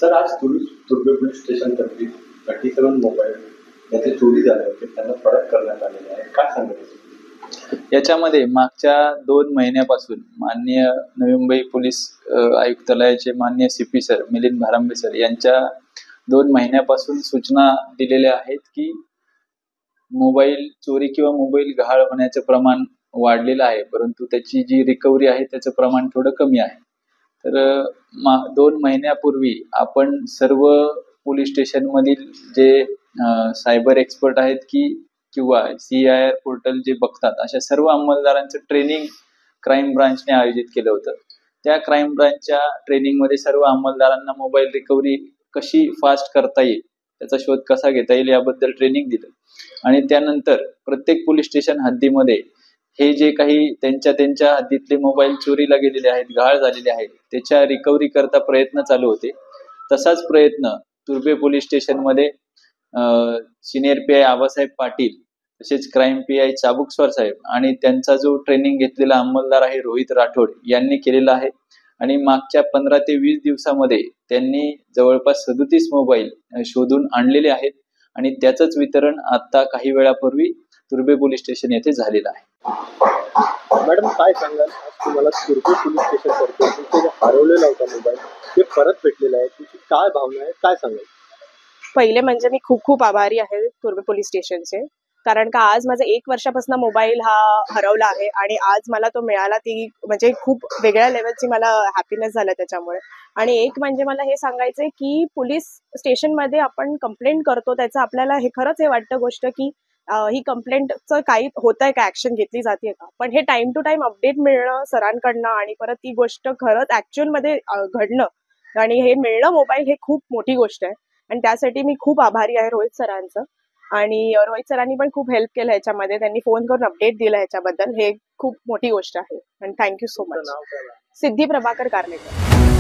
Sir, आज Turbhe police station तर्फे 37 mobile याचे चोरी झाले होते, त्यांना परत करण्यात आलेले आहे. काय सांगायचं याच्यामध्ये? मागच्या 2 महिन्यापासून माननीय नवी मुंबई पोलीस आयुक्तालयाचे माननीय CP सर मिलिंद भारांबे सर यांच्या 2 महिन्यापासून सूचना दिलेल्या आहेत की मोबाईल चोरी किंवा मोबाईल गहाळ होण्याचे प्रमाण वाढलेलं आहे, परंतु त्याची जी रिकव्हरी आहे त्याचं प्रमाण थोडं कमी आहे. तर 2 महिन्यापूर्वी आपण सर्व पोलीस स्टेशन मधील जे सायबर एक्सपर्ट आहेत किंवा CIR पोर्टल जे बघतात अशा सर्व अंमलदारांचं ट्रेनिंग क्राईम ब्रांचने आयोजित केलं होतं. त्या क्राईम ब्रांचच्या ट्रेनिंगमध्ये सर्व अंमलदारांना मोबाईल रिकव्हरी कशी फास्ट करता येईल, त्याचा शोध कसा घेता येईल याबद्दल ट्रेनिंग दिलं. आणि त्यानंतर प्रत्येक पोलीस स्टेशन हद्दीमध्ये हे जे काही त्यांच्या हद्दीतले मोबाईल चोरीला गेलेले आहेत, गहाळ झालेले आहेत, त्याच्या रिकव्हरी करता प्रयत्न चालू होते. तसाच प्रयत्न तुर्भे पोलीस स्टेशनमध्ये सिनियर PI आबासाहेब पाटील, तसेच क्राईम PI चाबुकस्वार साहेब आणि त्यांचा जो ट्रेनिंग घेतलेला अंमलदार आहे रोहित राठोड यांनी केलेला आहे. आणि मागच्या 15 ते 20 दिवसामध्ये त्यांनी जवळपास 37 मोबाईल शोधून आणलेले आहेत आणि त्याचंच वितरण आता काही वेळापूर्वी तुर्भे पोलीस स्टेशन येथे झालेलं आहे. मॅडम, काय सांगाल आज तुम्हाला तुर्भे पोलीस स्टेशन तर्फे तुमचा जो हरवलेला होता मोबाईल ते परत भेटलेला आहे, तुमची काय भावना आहे, काय सांगाल? पहिले म्हणजे मी खूप खूप आभारी आहे तुर्भे पोलीस स्टेशनचे, कारण का आज माझा 1 वर्षापासून मोबाईल हा हरवला आहे आणि आज मला तो मिळाला. ती म्हणजे खूप वेगळ्या लेवलची मला हॅपीनेस झाला त्याच्यामुळे. आणि एक म्हणजे मला हे सांगायचंय की पोलीस स्टेशनमध्ये आपण कंप्लेंट करतो त्याचं आपल्याला हे खरंच हे वाटतं गोष्ट की ही कंप्लेंटचं काही होतंय का, ऍक्शन घेतली जाते का, पण हे टाइम टू टाइम अपडेट मिळणं सरांकडनं आणि परत ती गोष्ट खरंच ऍक्च्युअल मध्ये घडणं आणि हे मिळणं मोबाईल हे खूप मोठी गोष्ट आहे. आणि त्यासाठी मी खूप आभारी आहे रोहित सरांचं. आणि रोहित सरांनी पण खूप हेल्प केलं ह्याच्यामध्ये, त्यांनी फोन करून अपडेट दिला ह्याच्याबद्दल. हे खूप मोठी गोष्ट आहे आणि थँक्यू सो मच. सिद्धी प्रभाकर कारलेकर.